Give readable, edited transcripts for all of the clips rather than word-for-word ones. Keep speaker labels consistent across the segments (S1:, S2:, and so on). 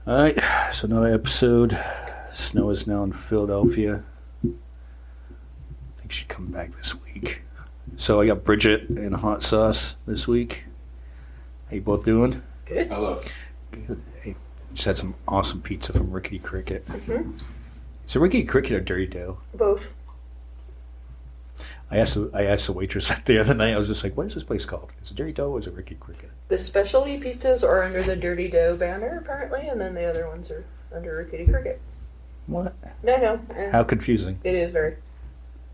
S1: All right, so another episode. Snow is now in Philadelphia. I think she's coming back this week. So I got Bridget and hot sauce this week. How you both doing?
S2: Good.
S3: Hello.
S1: Good. Hey, just had some awesome pizza from Rickety Cricket.
S2: Mm-hmm.
S1: Is it Rickety Cricket or Dirty Dough?
S2: Both.
S1: I asked the waitress the other night. I was just like, "What is this place called? Is it Dirty Dough or is it Rickety Cricket?"
S2: The specialty pizzas are under the Dirty Dough banner, apparently, and then the other ones are under Rickety Cricket.
S1: What?
S2: No.
S1: How confusing.
S2: It is very.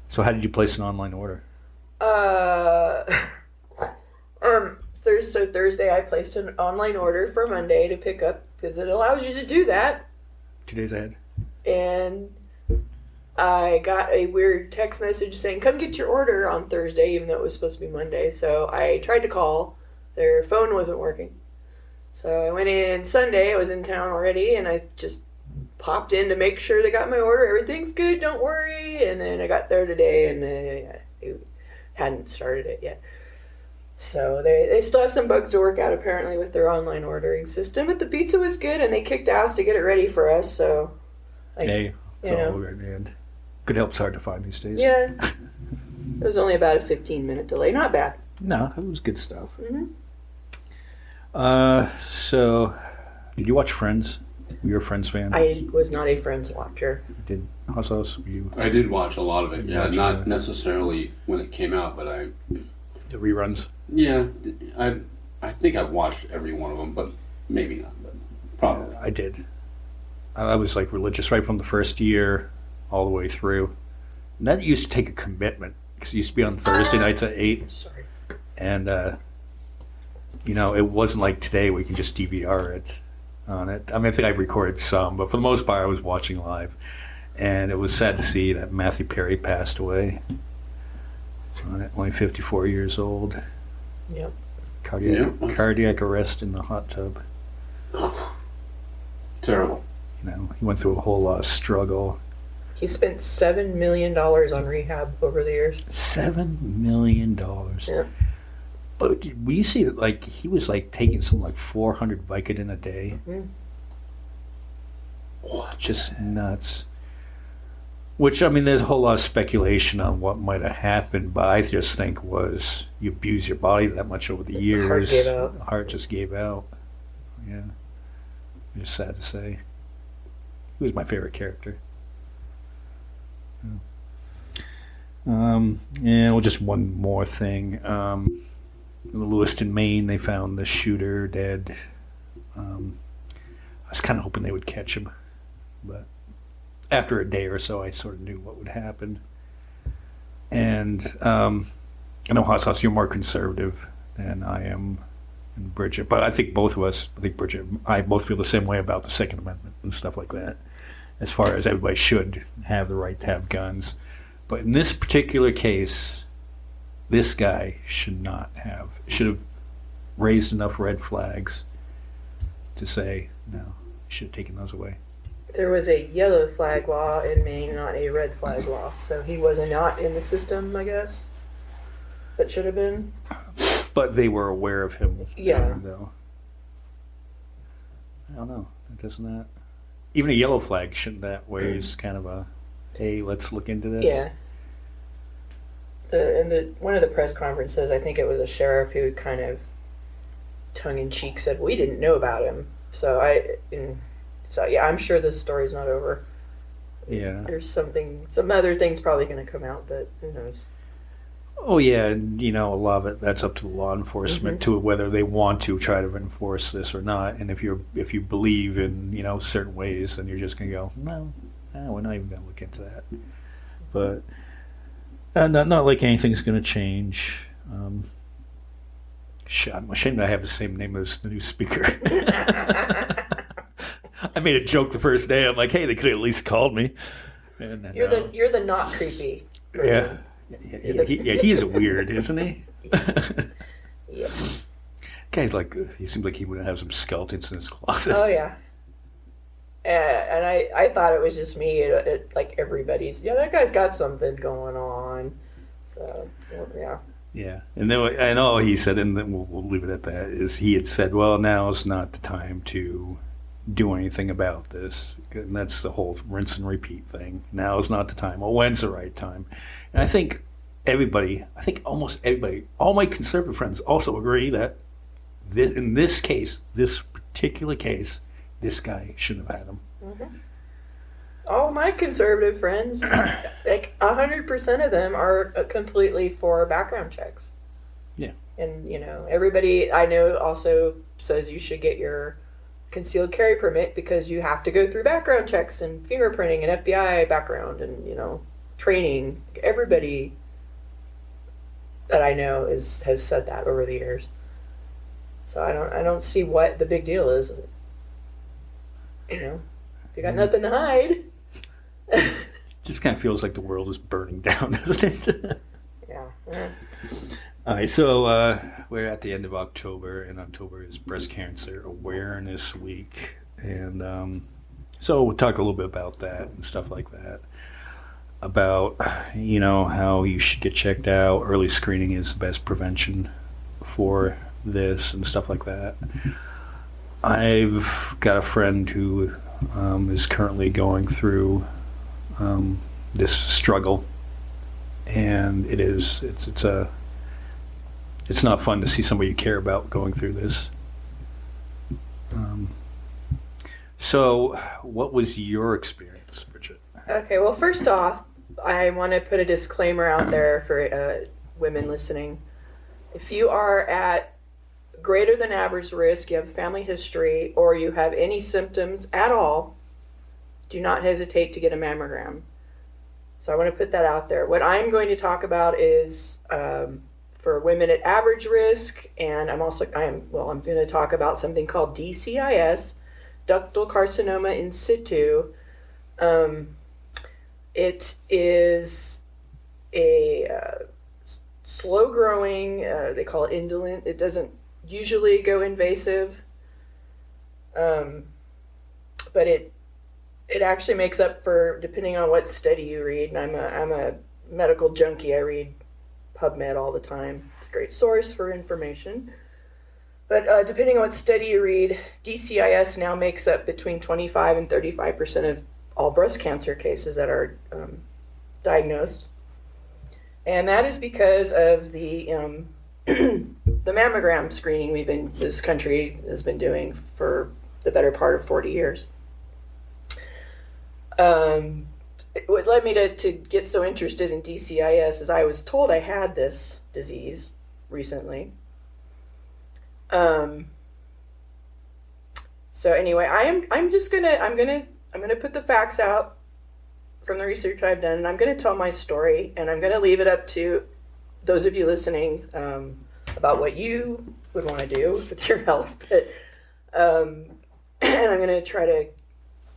S1: So how did you place an online order?
S2: Thursday I placed an online order for Monday to pick up because it allows you to do that.
S1: 2 days ahead.
S2: And I got a weird text message saying, come get your order on Thursday, even though it was supposed to be Monday. So I tried to call. Their phone wasn't working. So I went in Sunday. I was in town already, and I just popped in to make sure they got my order. Everything's good, don't worry. And then I got there today, and it hadn't started it yet. So they still have some bugs to work out, apparently, with their online ordering system. But the pizza was good, and they kicked ass to get it ready for us. So,
S1: Hey, it's all over the end. Good help's hard to find these days.
S2: Yeah. It was only about a 15-minute delay. Not bad.
S1: No, it was good stuff.
S2: Mm-hmm.
S1: So, did you watch Friends? Were you a Friends fan?
S2: I was not a Friends watcher.
S1: Did Hot Sauce? Were you?
S3: I did watch a lot of it. Yeah,
S1: Watch
S3: not
S1: it.
S3: necessarily when it came out, but
S1: The reruns?
S3: I think I've watched every one of them, but maybe not. But probably.
S1: I did. I was like religious right from the first year all the way through. And that used to take a commitment because it used to be on Thursday nights at 8.
S2: Sorry.
S1: And, it wasn't like today where you can just DVR it on it. I mean, I think I recorded some, but for the most part I was watching live. And it was sad to see that Matthew Perry passed away. Only 54 years old.
S2: Yep.
S1: Cardiac arrest in the hot tub.
S3: Terrible.
S1: He went through a whole lot of struggle.
S2: He spent $7 million on rehab over the years.
S1: $7 million.
S2: Yeah.
S1: But we see that, he was, taking something like 400 Vicodin a day.
S2: Mm-hmm.
S1: Just nuts. Which, there's a whole lot of speculation on what might have happened, but I just think was you abuse your body that much over the years.
S2: Heart gave out.
S1: The heart just gave out. Yeah. It's sad to say. He was my favorite character. Just one more thing. In Lewiston, Maine, they found the shooter dead. I was kind of hoping they would catch him, but after a day or so, I sort of knew what would happen. And I know Hot Sauce, you're more conservative than I am, and Bridget, but I think both of us, Bridget and I both feel the same way about the Second Amendment and stuff like that, as far as everybody should have the right to have guns. But in this particular case, this guy should have raised enough red flags to say, no, you should have taken those away.
S2: There was a yellow flag law in Maine, not a red flag law. So he was not in the system, I guess. That should have been.
S1: But they were aware of him.
S2: Yeah.
S1: Though. I don't know. Doesn't that... Even a yellow flag, shouldn't that raise kind of a, hey, let's look into this?
S2: Yeah. One of the press conferences, I think it was a sheriff who kind of tongue-in-cheek said, we didn't know about him. So I'm sure this story's not over. There's some other things probably going to come out, but who knows?
S1: Oh yeah, and a lot of it, that's up to the law enforcement to whether they want to try to enforce this or not. And if you believe in certain ways, then you're just going to go, no, we're not even going to look into that. But not like anything's going to change. I'm ashamed I have the same name as the new speaker. I made a joke the first day. I'm like, hey, they could have at least called me. And then,
S2: you're the not creepy person.
S1: Yeah, he is weird, isn't he?
S2: Yeah.
S1: Guy's he seems like he would have some skeletons in his closet.
S2: Oh, yeah. And I thought it was just me. Like everybody's, that guy's got something going on. So, yeah.
S1: Yeah. And then I know he said, and then we'll leave it at that, is he had said, well, now's not the time to do anything about this. And that's the whole rinse and repeat thing. Now is not the time. Well, when's the right time? And I think almost everybody, all my conservative friends also agree that in this case, this particular case, this guy shouldn't have had him.
S2: Mm-hmm. All my conservative friends, like 100% of them are completely for background checks.
S1: Yeah.
S2: And, everybody I know also says you should get your concealed carry permit because you have to go through background checks and fingerprinting and FBI background and, training. Everybody that I know has said that over the years. So I don't see what the big deal is. You got nothing to hide.
S1: Just kind of feels like the world is burning down, doesn't it?
S2: Yeah.
S1: All right, so we're at the end of October, and October is Breast Cancer Awareness Week. And so we'll talk a little bit about that and stuff like that. About, how you should get checked out. Early screening is the best prevention for this and stuff like that. I've got a friend who is currently going through this struggle, and it's not fun to see somebody you care about going through this. So what was your experience, Bridget?
S2: Okay, well, first off, I want to put a disclaimer out there for women listening. If you are at greater than average risk, you have family history, or you have any symptoms at all, do not hesitate to get a mammogram. So I want to put that out there. What I'm going to talk about is for women at average risk, and I'm going to talk about something called DCIS, ductal carcinoma in situ. It is a slow growing, they call it indolent. It doesn't usually go invasive, but it actually makes up for, depending on what study you read, and I'm a medical junkie. I read PubMed all the time. It's a great source for information. But depending on what study you read, DCIS now makes up between 25 and 35% of all breast cancer cases that are diagnosed. And that is because of the the mammogram screening this country has been doing for the better part of 40 years. What led me to get so interested in DCIS is I was told I had this disease recently. So anyway, I'm gonna put the facts out from the research I've done, and I'm gonna tell my story, and I'm gonna leave it up to those of you listening about what you would want to do with your health. But and I'm gonna try to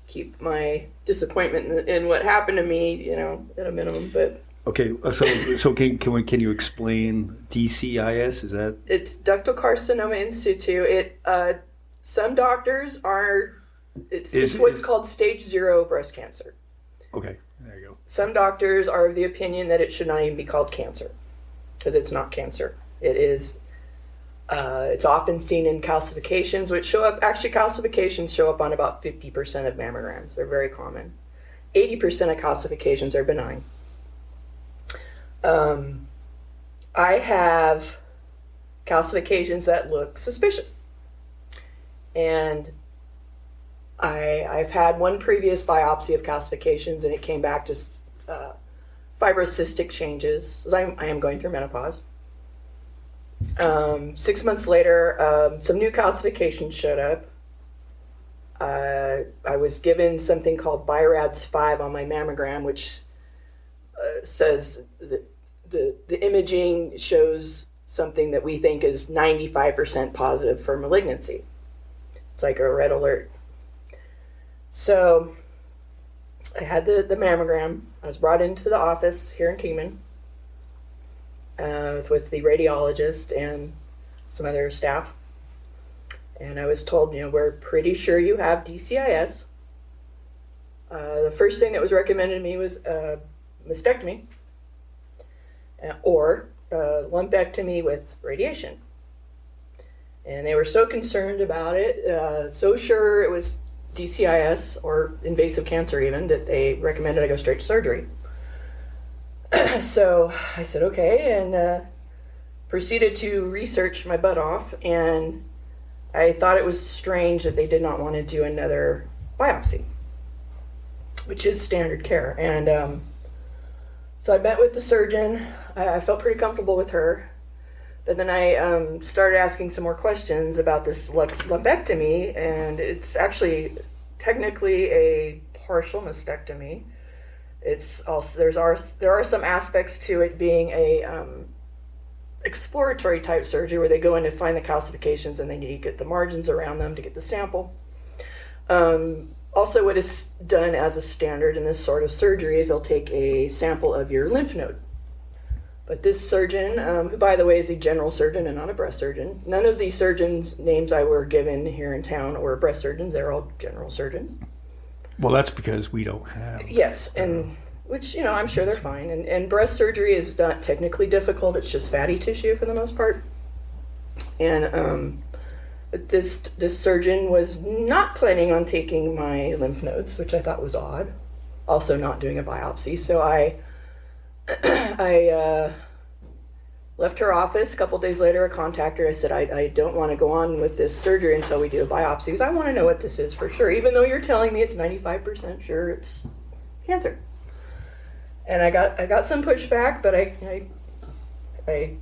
S2: keep my disappointment in what happened to me, at a minimum. But
S1: okay, so can you explain DCIS? Is that
S2: it's ductal carcinoma in situ? Some doctors are. It's what's called stage 0 breast cancer.
S1: Okay, there you go.
S2: Some doctors are of the opinion that it should not even be called cancer, because it's not cancer. It is. It's often seen in calcifications, which show up. Actually, calcifications show up on about 50% of mammograms. They're very common. 80% of calcifications are benign. I have calcifications that look suspicious, and I've had one previous biopsy of calcifications, and it came back just fibrocystic changes, as I am going through menopause. 6 months later, some new calcifications showed up. I was given something called BIRADS-5 on my mammogram, which says that the imaging shows something that we think is 95% positive for malignancy. It's like a red alert. So I had the mammogram. I was brought into the office here in Kingman with the radiologist and some other staff. And I was told, we're pretty sure you have DCIS. The first thing that was recommended to me was mastectomy or lumpectomy with radiation. And they were so concerned about it, so sure it was DCIS or invasive cancer even, that they recommended I go straight to surgery. So I said okay, and proceeded to research my butt off, and I thought it was strange that they did not want to do another biopsy, which is standard care. And so I met with the surgeon. I felt pretty comfortable with her. But then I started asking some more questions about this lumpectomy, and it's actually technically a partial mastectomy. It's also there are some aspects to it being a exploratory type surgery where they go in to find the calcifications and they need to get the margins around them to get the sample. Also, what is done as a standard in this sort of surgery is they'll take a sample of your lymph node. But this surgeon, who by the way is a general surgeon and not a breast surgeon, none of these surgeons' names I were given here in town were breast surgeons. They're all general surgeons.
S1: Well, that's because we don't have.
S2: Yes, and which, I'm sure they're fine. And breast surgery is not technically difficult. It's just fatty tissue for the most part. And this surgeon was not planning on taking my lymph nodes, which I thought was odd. Also not doing a biopsy. So I left her office. A couple days later, I contacted her. I said, I don't want to go on with this surgery until we do a biopsy, because I want to know what this is for sure, even though you're telling me it's 95% sure it's cancer. And I got some pushback, but I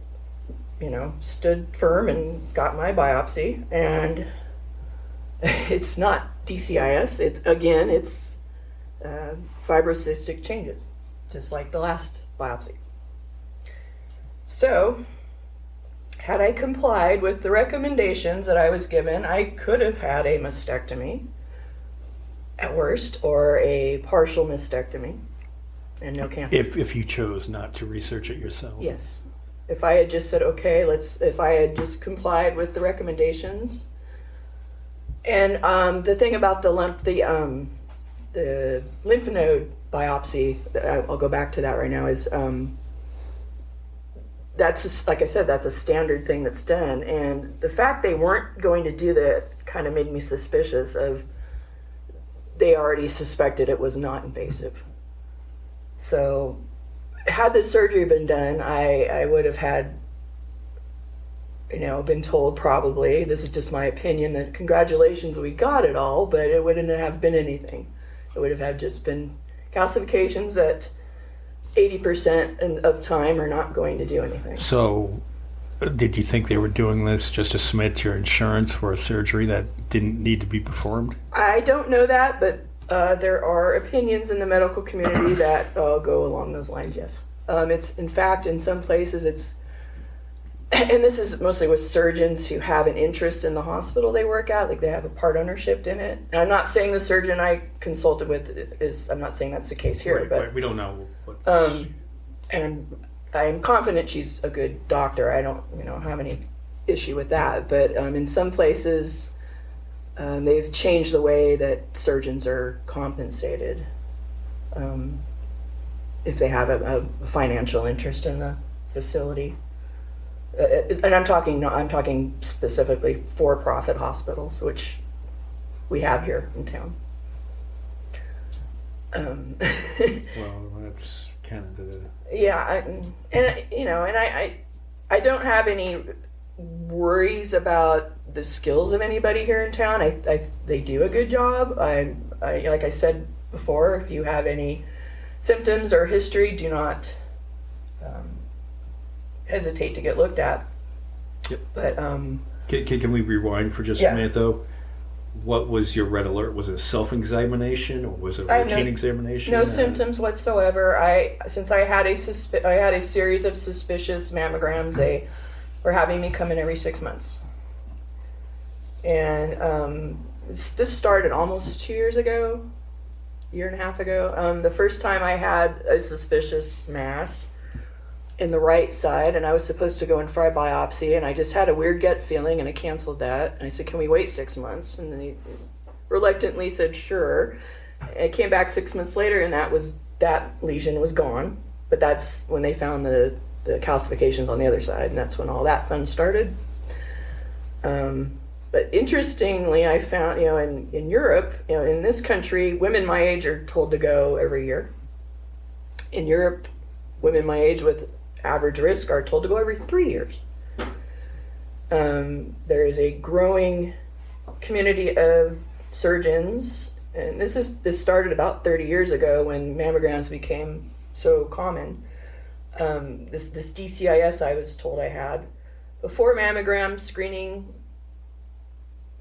S2: stood firm and got my biopsy, and it's not DCIS. It's fibrocystic changes, just like the last biopsy. So, had I complied with the recommendations that I was given, I could have had a mastectomy at worst, or a partial mastectomy, and no cancer.
S1: If you chose not to research it yourself.
S2: Yes. If I had just said, okay, if I had just complied with the recommendations. And the thing about the lymph node biopsy, I'll go back to that right now, is like I said, that's a standard thing that's done. And the fact they weren't going to do that kind of made me suspicious of, they already suspected it was not invasive. So had this surgery been done, I would have had, been told probably, this is just my opinion, that congratulations, we got it all, but it wouldn't have been anything. It would have had just been calcifications that 80% of time are not going to do anything.
S1: So did you think they were doing this just to submit to your insurance for a surgery that didn't need to be performed? I
S2: don't know that, but there are opinions in the medical community that go along those lines, yes. It's, in fact, in some places it's, and this is mostly with surgeons who have an interest in the hospital they work at, like they have a part ownership in it. And I'm not saying the surgeon I consulted with I'm not saying that's the case here, but
S1: we don't know what.
S2: And I'm confident she's a good doctor. I don't, have any issue with that. But in some places, they've changed the way that surgeons are compensated if they have a financial interest in the facility. And I'm talking specifically for-profit hospitals, which we have here in town.
S1: Well, that's kind of the.
S2: Yeah, I don't have any worries about the skills of anybody here in town. They do a good job. I like I said before, if you have any symptoms or history, do not hesitate to get looked at.
S1: Yep.
S2: But
S1: can we rewind for just a minute though? What was your red alert? Was it a self-examination or was it a routine examination?
S2: No symptoms whatsoever. Since I had a series of suspicious mammograms, they were having me come in every 6 months. And this started almost 2 years ago, year and a half ago. The first time I had a suspicious mass in the right side, and I was supposed to go in for a biopsy, and I just had a weird gut feeling, and I canceled that. And I said, can we wait 6 months? And they reluctantly said, sure. I came back 6 months later, and that lesion was gone. But that's when they found the calcifications on the other side, and that's when all that fun started. But interestingly, I found, in Europe, in this country, women my age are told to go every year. In Europe, women my age with average risk are told to go every 3 years. There is a growing community of surgeons, and this started about 30 years ago when mammograms became so common. This DCIS I was told I had. Before mammogram screening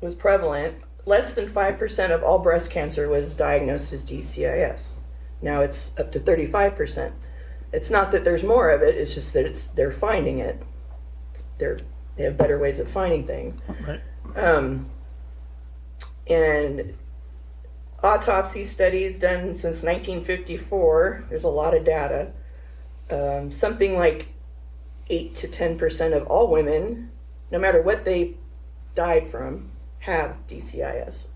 S2: was prevalent, less than 5% of all breast cancer was diagnosed as DCIS. Now it's up to 35%. It's not that there's more of it, it's just that they're finding it. They have better ways of finding things.
S1: Right.
S2: And autopsy studies done since 1954, there's a lot of data. Something like 8 to 10% of all women, no matter what they died from, have DCIS.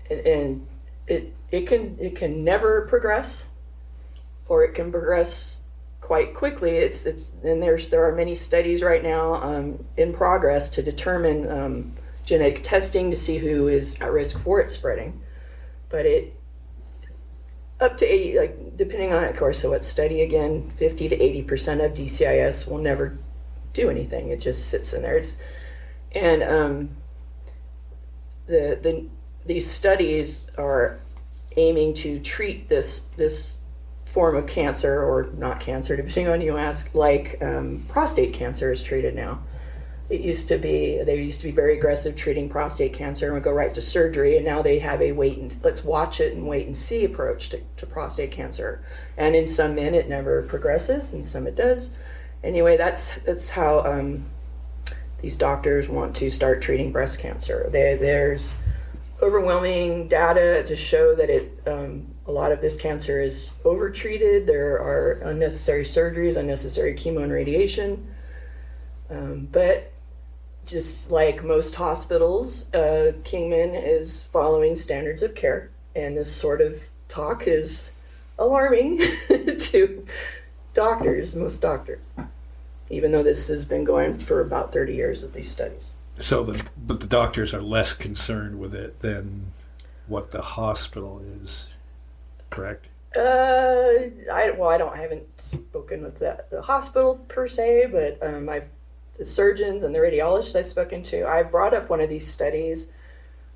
S2: And it can never progress, or it can progress quite quickly. And there are many studies right now in progress to determine genetic testing to see who is at risk for it spreading. But up to 80, like depending on, of course, so what study again, 50 to 80% of DCIS will never do anything. It just sits in there. These studies are aiming to treat this form of cancer, or not cancer, depending on who you ask, like prostate cancer is treated now. There used to be very aggressive treating prostate cancer and would go right to surgery, and now they have a let's watch it and wait and see approach to prostate cancer. And in some men it never progresses, and some it does. Anyway, that's how these doctors want to start treating breast cancer. There's overwhelming data to show that a lot of this cancer is overtreated. There are unnecessary surgeries, unnecessary chemo and radiation. But just like most hospitals, Kingman is following standards of care, and this sort of talk is alarming to most doctors, even though this has been going for about 30 years of these studies.
S1: But the doctors are less concerned with it than what the hospital is, correct?
S2: I haven't spoken with the hospital per se, but the surgeons and the radiologists I've spoken to, I brought up one of these studies.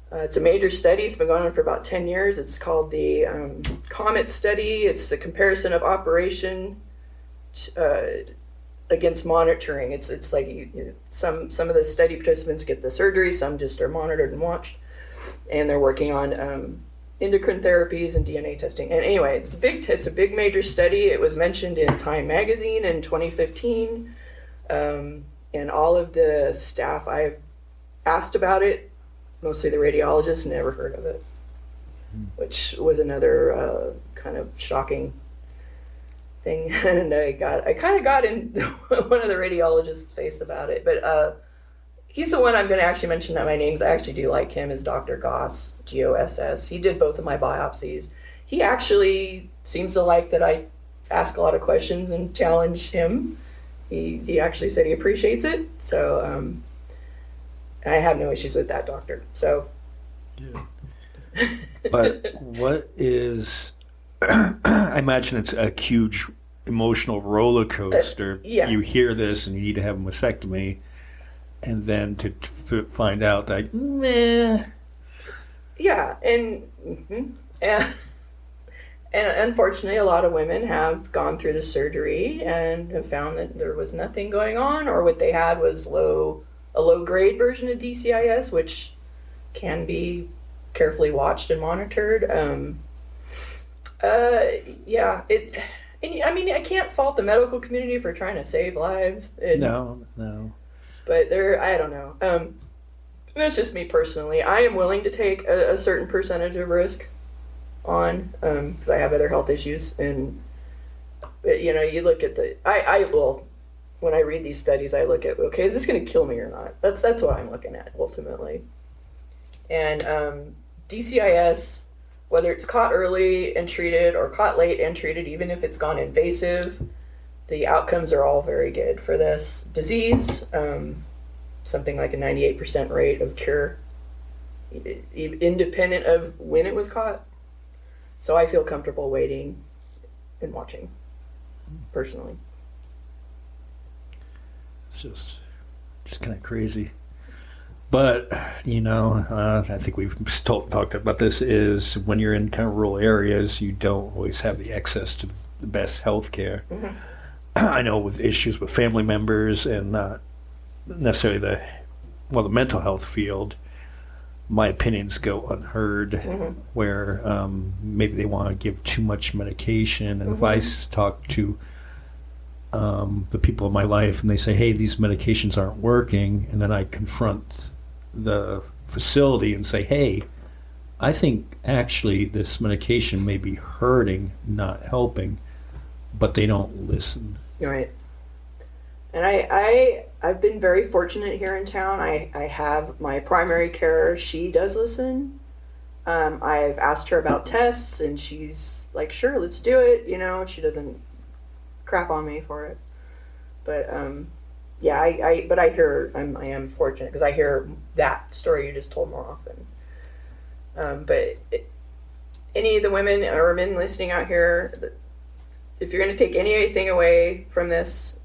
S2: It's a major study. It's been going on for about 10 years. It's called the COMET study. It's the comparison of operation against monitoring. It's like some of the study participants get the surgery, some just are monitored and watched, and they're working on endocrine therapies and DNA testing. And anyway, it's a big major study. It was mentioned in Time magazine in 2015. And all of the staff I asked about it, mostly the radiologists, never heard of it, which was another kind of shocking thing. And I kind of got in one of the radiologists' face about it. But he's the one I'm going to actually mention that my names. I actually do like him, is Dr. Goss, Goss. He did both of my biopsies. He actually seems to like that I ask a lot of questions and challenge him. He actually said he appreciates it, so I have no issues with that doctor. So,
S1: yeah. But what is? I imagine it's a huge emotional roller coaster.
S2: Yeah.
S1: You hear this and you need to have a mastectomy, and then to find out like, meh.
S2: Yeah, and unfortunately, a lot of women have gone through the surgery and have found that there was nothing going on, or what they had was a low-grade version of DCIS, which can be carefully watched and monitored. Yeah, I can't fault the medical community for trying to save lives.
S1: No.
S2: But I don't know. That's just me personally. I am willing to take a certain percentage of risk on, because I have other health issues, and you look at when I read these studies, I look at, okay, is this going to kill me or not? That's what I'm looking at ultimately. And DCIS, whether it's caught early and treated or caught late and treated, even if it's gone invasive, the outcomes are all very good for this disease. something like a 98% rate of cure, independent of when it was caught. So I feel comfortable waiting and watching, personally.
S1: It's just kind of crazy. But, I think we've talked about this, is when you're in kind of rural areas, you don't always have the access to the best health care.
S2: Mm-hmm.
S1: I know with issues with family members and not necessarily the mental health field, my opinions go unheard,
S2: Mm-hmm.
S1: where maybe they want to give too much medication. And
S2: Mm-hmm.
S1: if I talk to the people in my life and they say, hey, these medications aren't working, and then I confront the facility and say, hey, I think actually this medication may be hurting, not helping, but they don't listen.
S2: Right. And I've been very fortunate here in town. I have my primary care. She does listen. I've asked her about tests, and she's like, sure, let's do it. She doesn't crap on me for it. But yeah, I am fortunate because I hear that story you just told more often. Any of the women or men listening out here, if you're going to take anything away from this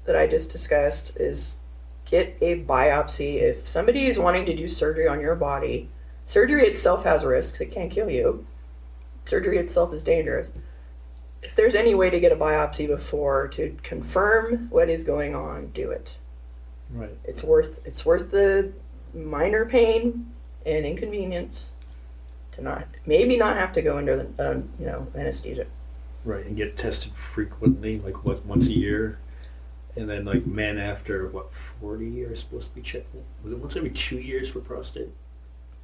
S2: that I just discussed, is get a biopsy. If somebody is wanting to do surgery on your body, surgery itself has risks. It can't kill you. Surgery itself is dangerous. If there's any way to get a biopsy before to confirm what is going on, do it.
S1: Right.
S2: It's worth the minor pain and inconvenience to not have to go under anesthesia.
S1: Right, and get tested frequently, like once a year. And then like men after 40 are supposed to be checked. Was it once every 2 years for prostate?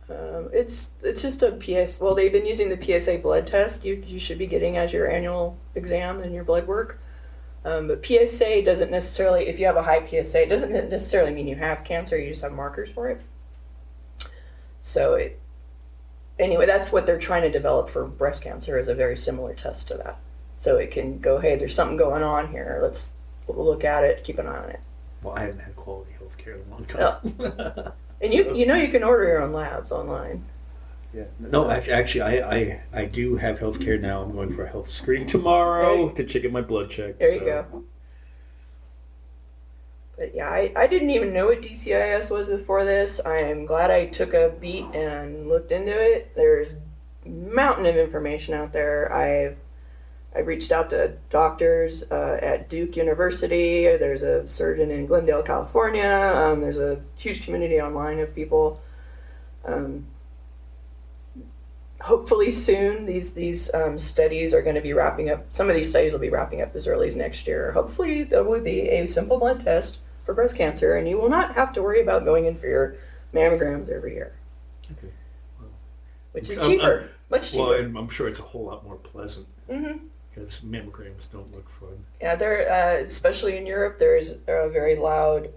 S2: It's just a PS. Well, they've been using the PSA blood test. You should be getting as your annual exam and your blood work. But PSA doesn't necessarily, if you have a high PSA, it doesn't necessarily mean you have cancer. You just have markers for it. So anyway, that's what they're trying to develop for breast cancer, is a very similar test to that. So it can go, hey, there's something going on here. We'll look at it, keep an eye on it.
S1: Well, I haven't had quality health care in a long time.
S2: And you can order your own labs online.
S1: Yeah. No, actually, I do have health care now. I'm going for a health screening tomorrow to check my blood check.
S2: There you go. But yeah, I didn't even know what DCIS was before this. I'm glad I took a beat and looked into it. There's a mountain of information out there. I've reached out to doctors at Duke University. There's a surgeon in Glendale, California. There's a huge community online of people. Hopefully soon, these studies are going to be wrapping up. Some of these studies will be wrapping up as early as next year. Hopefully there will be a simple blood test for breast cancer, and you will not have to worry about going in for your mammograms every year.
S1: Okay. Well,
S2: which is cheaper, much cheaper.
S1: Well, and I'm sure it's a whole lot more pleasant.
S2: Mm-hmm.
S1: Because mammograms don't look fun.
S2: Yeah, they're especially in Europe. There's a very loud,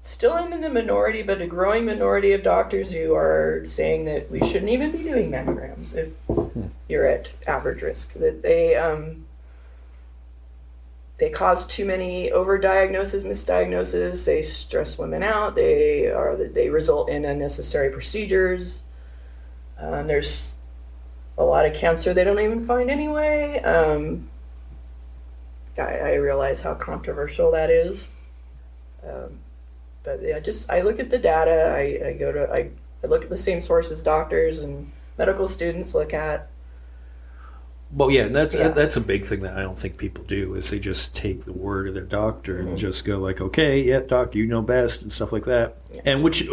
S2: still in the minority, but a growing minority of doctors who are saying that we shouldn't even be doing mammograms if you're at average risk. That they cause too many overdiagnoses, misdiagnoses. They stress women out. They result in unnecessary procedures. There's a lot of cancer they don't even find anyway. I realize how controversial that is. But yeah, I look at the data. I look at the same sources doctors and medical students look at.
S1: Well, yeah, and that's a big thing that I don't think people do, is they just take the word of their doctor and just go like, okay, yeah, doctor, you know best, and stuff like that. Yeah. And which,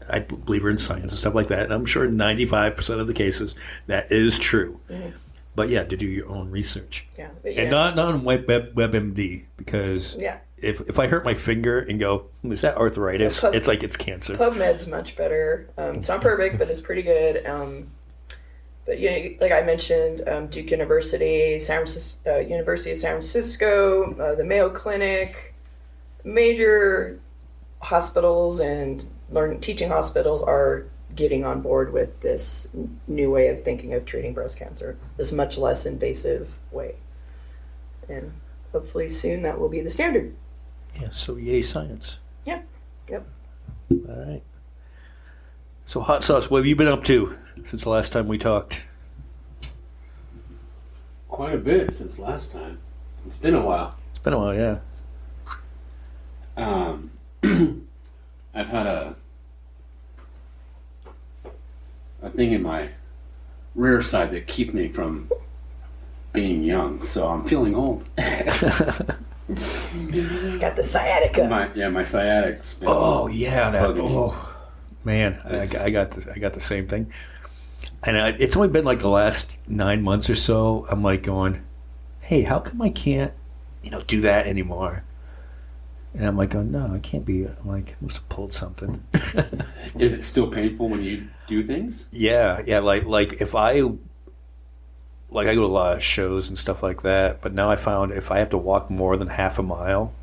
S1: I believe in science and stuff like that, and I'm sure 95% of the cases that is true. Mm-hmm. But yeah, to do your own research. Yeah. And not on WebMD, because if I hurt my finger and go, is that arthritis? It's like it's cancer.
S2: PubMed's much better. It's not perfect, but it's pretty good. But like I mentioned, Duke University, University of San Francisco, the Mayo Clinic, major hospitals and teaching hospitals are getting on board with this new way of thinking of treating breast cancer, this much less invasive way. And hopefully soon that will be the standard.
S1: Yeah, so yay science.
S2: Yeah. Yep.
S1: All right. So Hot Sauce, what have you been up to since the last time we talked?
S3: Quite a bit since last time. It's been a while.
S1: It's been a while, yeah.
S3: I've had a thing in my rear side that keeps me from being young, so I'm feeling old.
S2: He's got the sciatica.
S3: My sciatic's been
S1: Oh yeah, that.
S3: bugging me.
S1: Oh man, I got the same thing, and it's only been like the last 9 months or so. I'm like going, hey, how come I can't, do that anymore? And I'm like, going, no, I can't be. I'm like, I must have pulled something.
S3: Is it still painful when you do things?
S1: Yeah, like if I go to a lot of shows and stuff like that, but now I found if I have to walk more than half a mile,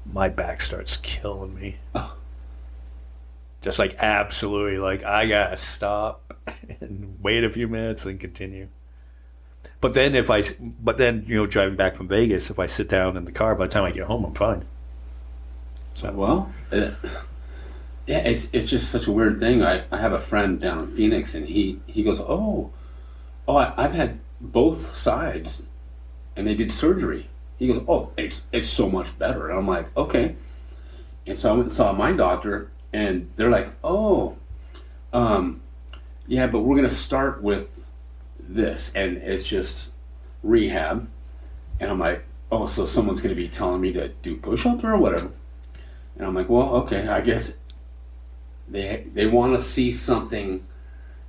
S1: my back starts killing me.
S3: Oh.
S1: Just like absolutely, like I gotta stop and wait a few minutes and continue. But then driving back from Vegas, if I sit down in the car, by the time I get home, I'm fine. So
S3: Well, yeah, it's just such a weird thing. I have a friend down in Phoenix, and he goes, I've had both sides, and they did surgery. He goes, it's so much better. And I'm like, okay. And so I went and saw my doctor, and they're like, yeah, but we're gonna start with this, and it's just rehab. And I'm like, so someone's gonna be telling me to do push-ups or whatever. And I'm like, well, okay, I guess they want to see something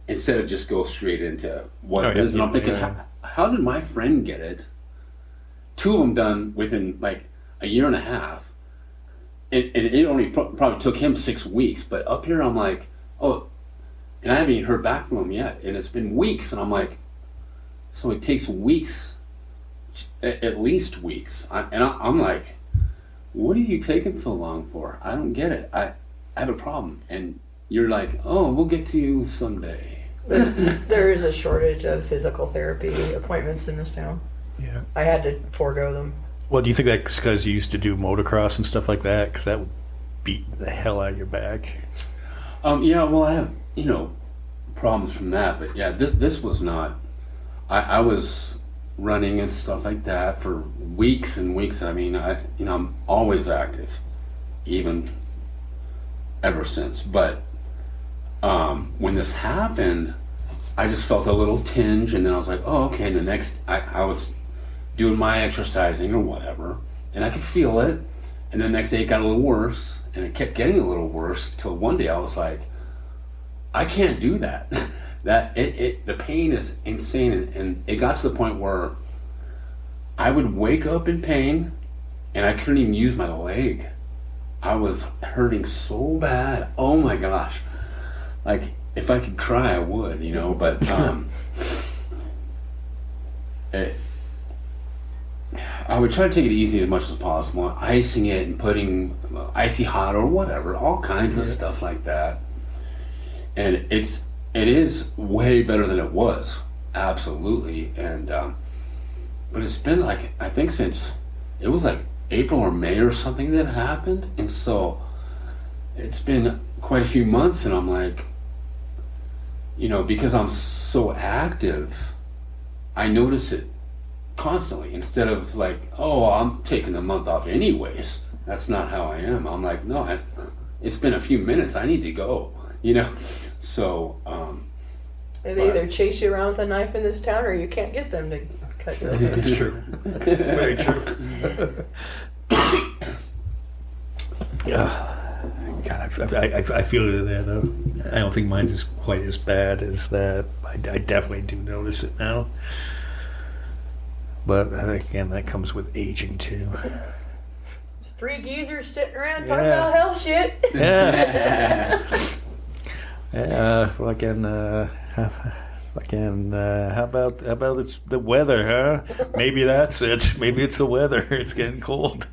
S3: instead of just go straight into what it is. And I'm thinking, how did my friend get it? 2 of them done within like a year and a half. And it only probably took him 6 weeks. But up here, I'm like, and I haven't even heard back from him yet. And it's been weeks. And I'm like, so it takes weeks, at least weeks. I'm like, what are you taking so long for? I don't get it. I have a problem. And you're like, we'll get to you someday.
S2: There is a shortage of physical therapy appointments in this town.
S1: yeah.
S2: I had to forego them.
S1: Well, do you think that's because you used to do motocross and stuff like that? Because that would beat the hell out of your back.
S3: Yeah, well, I have, problems from that. But yeah, this was not. I was running and stuff like that for weeks and weeks. I mean, I'm always active, even ever since. But when this happened, I just felt a little tinge, and then I was like, okay. And the next, I was doing my exercising or whatever, and I could feel it. And the next day it got a little worse, and it kept getting a little worse till one day I was like, I can't do that. The pain is insane, and it got to the point where I would wake up in pain, and I couldn't even use my leg. I was hurting so bad. Oh my gosh! Like if I could cry, I would, But I would try to take it easy as much as possible, icing it and putting icy hot or whatever, all kinds of stuff like that. And it is way better than it was, absolutely. And but it's been like, I think since it was like April or May or something that happened, and so it's been quite a few months, and I'm like, because I'm so active, I notice it constantly instead of like, I'm taking a month off anyways. That's not how I am. I'm like, no, it's been a few minutes, I need to go, So
S2: They either chase you around with a knife in this town, or you can't get them to cut you open.
S1: That's true. Very true. Yeah. God, I feel it there though. I don't think mine's is quite as bad as that. I definitely do notice it now. But again, that comes with aging too.
S2: There's 3 geezers sitting around talking about hell shit.
S1: Yeah. How about it's the weather, huh? Maybe that's it. Maybe it's the weather. It's getting cold.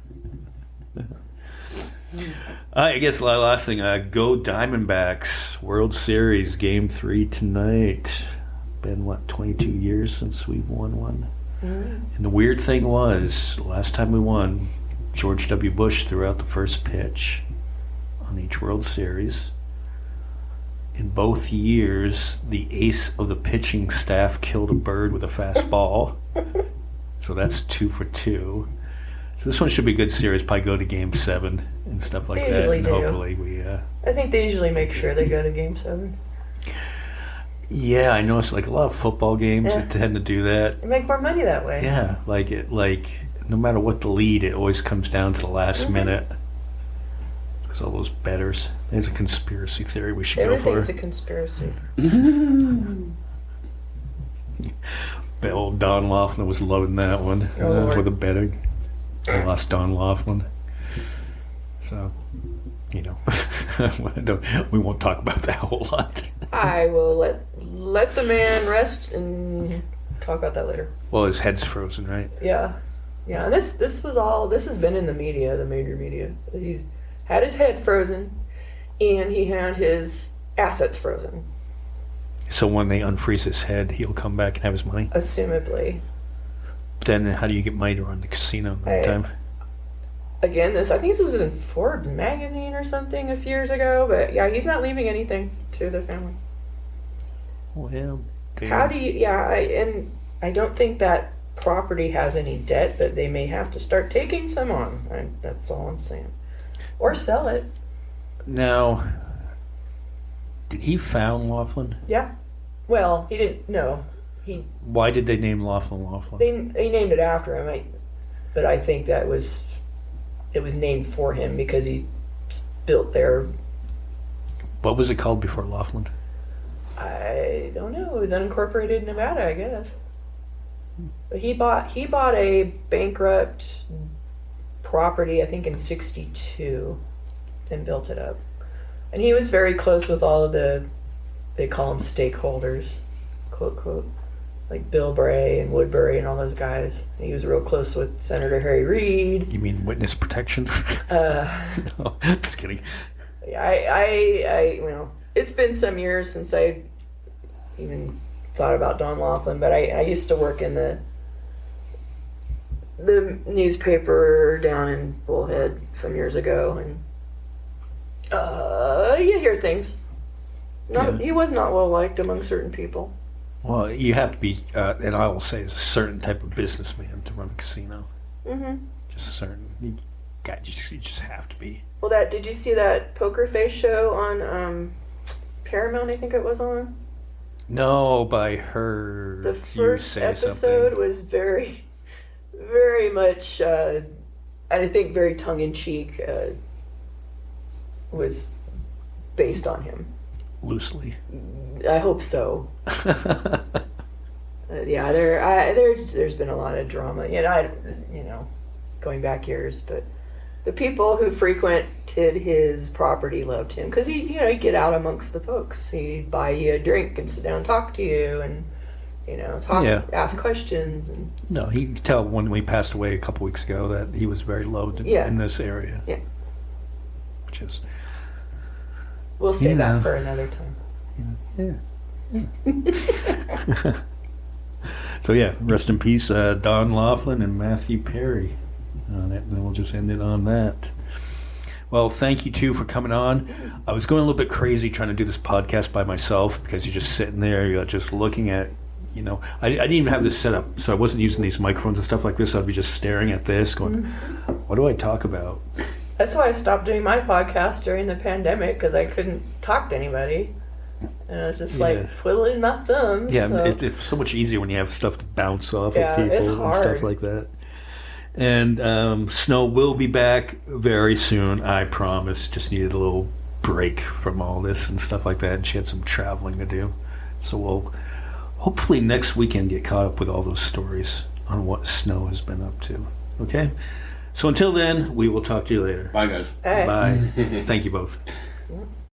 S1: I guess the last thing, go Diamondbacks, World Series, Game 3 tonight. Been, 22 years since we won one? Mm. And the weird thing was, last time we won, George W. Bush threw out the first pitch on each World Series. In both years, the ace of the pitching staff killed a bird with a fastball. So that's 2 for 2. So this one should be a good series. Probably go to Game 7 and stuff like
S2: They
S1: that.
S2: usually
S1: And
S2: do.
S1: hopefully we...
S2: I think they usually make sure they go to Game 7.
S1: Yeah, I noticed like a lot of football games that tend to do that.
S2: They make more money that way.
S1: Yeah, like no matter what the lead, it always comes down to the last minute. Because all those bettors. There's a conspiracy theory we should go for.
S2: Everything's a conspiracy.
S1: Old Don Laughlin was loving that one with the betting. I lost Don Laughlin. So, you know, we won't talk about that a whole lot.
S2: I will let the man rest and talk about that later.
S1: Well, his head's frozen, right?
S2: Yeah. Yeah, and this has been in the media, the major media. He's had his head frozen and he had his assets frozen.
S1: So when they unfreeze his head, he'll come back and have his money?
S2: Assumably.
S1: But then how do you get money to run the casino in that time?
S2: Again, I think this was in Forbes magazine or something a few years ago, but yeah, he's not leaving anything to the family.
S1: Well, damn.
S2: How do you, I don't think that property has any debt, but they may have to start taking some on. That's all I'm saying. Or sell it.
S1: Now, did he found Laughlin?
S2: Yeah. Well, he didn't, no.
S1: Why did they name Laughlin?
S2: They named it after him, but I think it was named for him because he built there.
S1: What was it called before Laughlin?
S2: I don't know. It was unincorporated Nevada, I guess. But he bought a bankrupt property, I think in '62, and built it up. And he was very close with all of they call them stakeholders, quote, quote, like Bill Bray and Woodbury and all those guys. He was real close with Senator Harry Reid.
S1: You mean witness protection? No, just kidding.
S2: I it's been some years since I even thought about Don Laughlin, but I used to work in the newspaper down in Bullhead some years ago, and you hear things. He was not well liked among certain people.
S1: Well, you have to be, and I will say, is a certain type of businessman to run a casino. Mm-hmm. Just certain. You just have to be.
S2: Well, did you see that Poker Face show on Paramount? I think it was on.
S1: No, but I heard
S2: the first episode was very, very much, I think, very tongue-in-cheek. Was based on him.
S1: Loosely.
S2: I hope so. Yeah, there's been a lot of drama. Going back years, but the people who frequented his property loved him because he'd get out amongst the folks. He'd buy you a drink and sit down and talk to you, and ask questions. And
S1: no, he could tell when we passed away a couple weeks ago that he was very loved in this area.
S2: Yeah,
S1: which is.
S2: We'll save that for another time.
S1: Yeah. So rest in peace, Don Laughlin and Matthew Perry. Then we'll just end it on that. Well, thank you too for coming on. I was going a little bit crazy trying to do this podcast by myself because you're just sitting there, you're just looking at, I didn't even have this set up, so I wasn't using these microphones and stuff like this. I'd be just staring at this, going, "What do I talk about?"
S2: That's why I stopped doing my podcast during the pandemic, because I couldn't talk to anybody. And I was just twiddling my thumbs.
S1: Yeah,
S2: so.
S1: It's so much easier when you have stuff to bounce off of people
S2: it's
S1: and
S2: hard.
S1: stuff like that. And Snow will be back very soon, I promise. Just needed a little break from all this and stuff like that, and she had some traveling to do. So we'll hopefully next weekend get caught up with all those stories on what Snow has been up to. Okay? So until then, we will talk to you later.
S3: Bye, guys.
S2: Hey.
S1: Bye. Thank you both.
S2: Yeah.